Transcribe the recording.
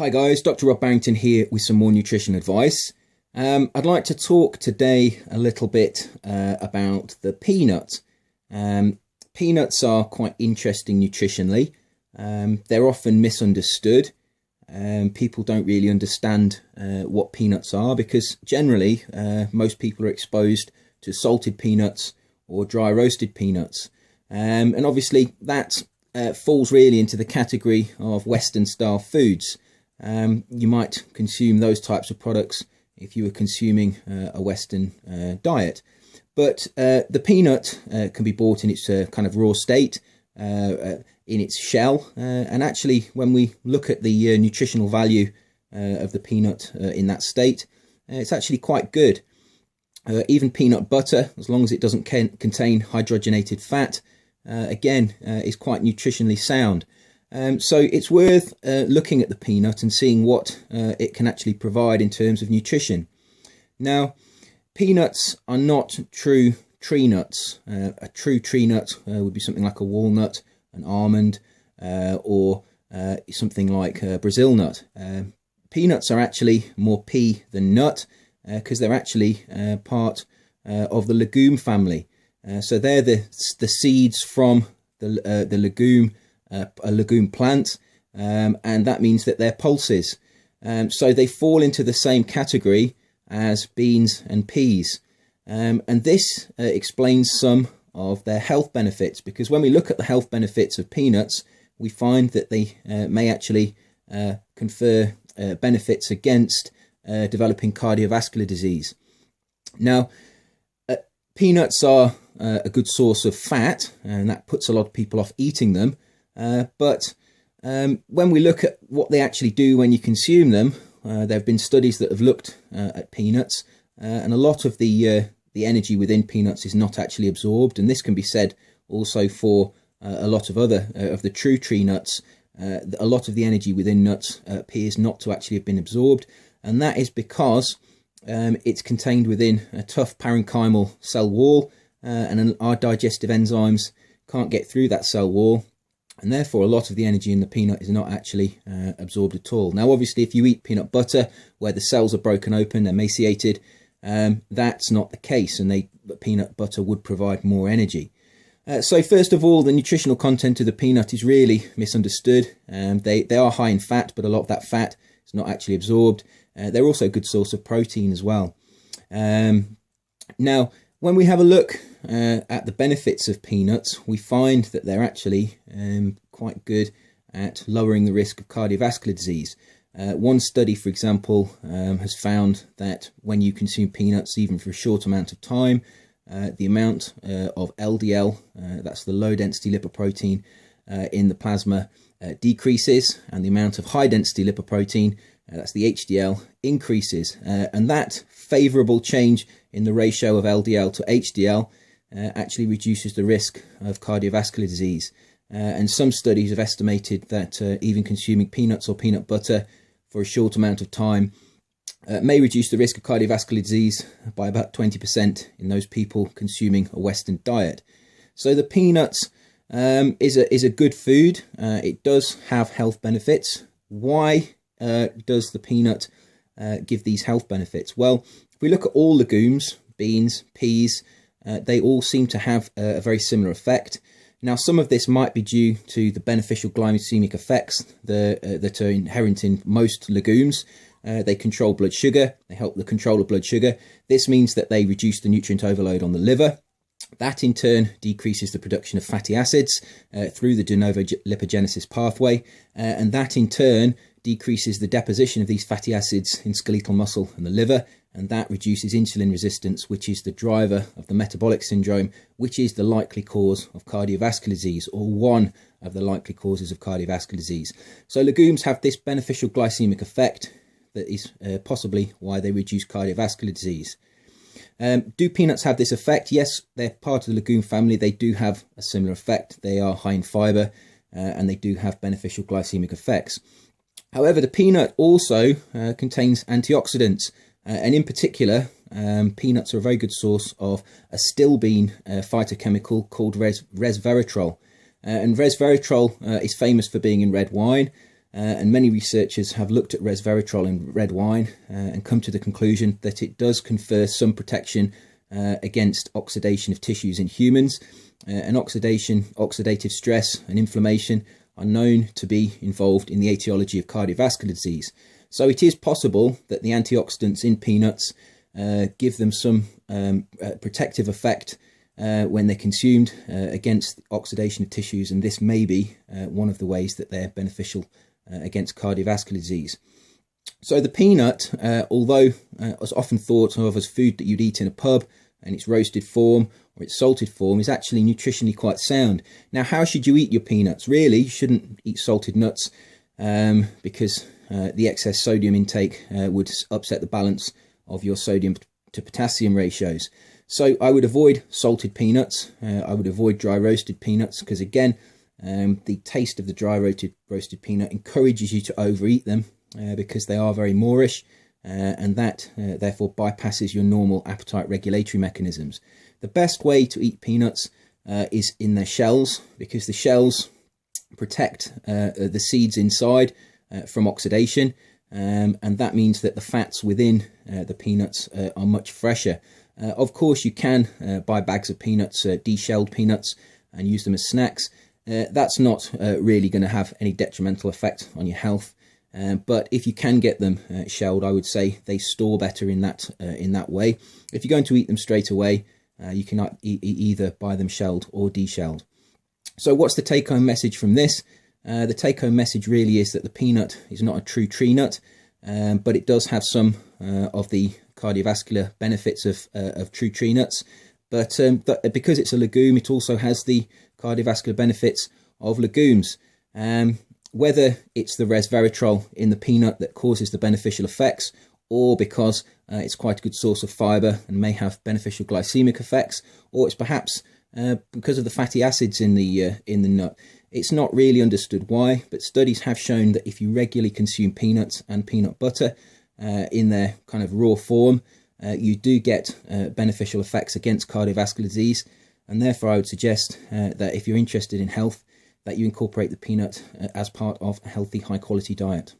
Hi guys, Dr. Rob Barrington here with some more nutrition advice. I'd like to talk today a little bit about the peanut. Peanuts are quite interesting nutritionally. They're often misunderstood. People don't really understand what peanuts are because generally most people are exposed to salted peanuts or dry roasted peanuts. And obviously that falls really into the category of Western style foods. You might consume those types of products if you were consuming a Western diet. But the peanut can be bought in its kind of raw state, in its shell. And actually, when we look at the nutritional value of the peanut in that state, it's actually quite good. Even peanut butter, as long as it doesn't contain hydrogenated fat, again, is quite nutritionally sound. So it's worth looking at the peanut and seeing what it can actually provide in terms of nutrition. Now, peanuts are not true tree nuts. A true tree nut would be something like a walnut, an almond, or something like a Brazil nut. Peanuts are actually more pea than nut because they're actually part of the legume family. So they're the seeds from the legume, a legume plant, and that means that they're pulses. So they fall into the same category as beans and peas. And this explains some of their health benefits, because when we look at the health benefits of peanuts, we find that they may actually confer benefits against developing cardiovascular disease. Now, peanuts are a good source of fat, and that puts a lot of people off eating them. But when we look at what they actually do when you consume them, there have been studies that have looked at peanuts, and a lot of the energy within peanuts is not actually absorbed. And this can be said also for a lot of other of the true tree nuts. A lot of the energy within nuts appears not to actually have been absorbed, and that is because it's contained within a tough parenchymal cell wall, and our digestive enzymes can't get through that cell wall. And therefore, a lot of the energy in the peanut is not actually absorbed at all. Now, obviously, if you eat peanut butter where the cells are broken open, emaciated, that's not the case, and peanut butter would provide more energy. So first of all, the nutritional content of the peanut is really misunderstood. They are high in fat, but a lot of that fat is not actually absorbed. They're also a good source of protein as well. Now, when we have a look at the benefits of peanuts, we find that they're actually quite good at lowering the risk of cardiovascular disease. One study, for example, has found that when you consume peanuts, even for a short amount of time, the amount of LDL, that's the low density lipoprotein in the plasma, decreases, and the amount of high density lipoprotein, that's the HDL, increases. And that favourable change in the ratio of LDL to HDL actually reduces the risk of cardiovascular disease. And some studies have estimated that even consuming peanuts or peanut butter for a short amount of time may reduce the risk of cardiovascular disease by about 20% in those people consuming a Western diet. So the peanuts is a good food. It does have health benefits. Why does the peanut give these health benefits? Well, if we look at all legumes, beans, peas, they all seem to have a very similar effect. Now, some of this might be due to the beneficial glycemic effects that are inherent in most legumes. They control blood sugar. They help the control of blood sugar. This means that they reduce the nutrient overload on the liver. That in turn decreases the production of fatty acids through the de novo lipogenesis pathway, and that in turn decreases the deposition of these fatty acids in skeletal muscle and the liver, and that reduces insulin resistance, which is the driver of the metabolic syndrome, which is the likely cause of cardiovascular disease, or one of the likely causes of cardiovascular disease. So legumes have this beneficial glycemic effect that is possibly why they reduce cardiovascular disease. Do peanuts have this effect? Yes, they're part of the legume family. They do have a similar effect. They are high in fibre and they do have beneficial glycemic effects. However, the peanut also contains antioxidants, and in particular, peanuts are a very good source of a stilbene phytochemical called resveratrol. And resveratrol is famous for being in red wine. and many researchers have looked at resveratrol in red wine and come to the conclusion that it does confer some protection against oxidation of tissues in humans. And oxidative stress and inflammation are known to be involved in the etiology of cardiovascular disease. So it is possible that the antioxidants in peanuts give them some protective effect when they're consumed against oxidation of tissues, and this may be one of the ways that they're beneficial against cardiovascular disease. So the peanut, although it's often thought of as food that you'd eat in a pub, and its roasted form or its salted form, is actually nutritionally quite sound. Now, how should you eat your peanuts? Really, you shouldn't eat salted nuts because the excess sodium intake would upset the balance of your sodium to potassium ratios. So I would avoid salted peanuts. I would avoid dry roasted peanuts because, again, the taste of the dry roasted peanut encourages you to overeat them because they are very moorish, and that therefore bypasses your normal appetite regulatory mechanisms. The best way to eat peanuts is in their shells, because the shells protect the seeds inside from oxidation, and that means that the fats within the peanuts are much fresher. Of course, you can buy bags of peanuts, deshelled peanuts, and use them as snacks. That's not really going to have any detrimental effect on your health. But if you can get them shelled, I would say they store better in that way. If you're going to eat them straight away, you can either buy them shelled or deshelled. So what's the take-home message from this? The take-home message really is that the peanut is not a true tree nut, but it does have some of the cardiovascular benefits of true tree nuts. But because it's a legume, it also has the cardiovascular benefits of legumes. Whether it's the resveratrol in the peanut that causes the beneficial effects, or because it's quite a good source of fibre and may have beneficial glycemic effects, or it's perhaps because of the fatty acids in the nut. It's not really understood why, but studies have shown that if you regularly consume peanuts and peanut butter in their kind of raw form, you do get beneficial effects against cardiovascular disease. And therefore I would suggest that if you're interested in health, that you incorporate the peanut as part of a healthy, high quality diet.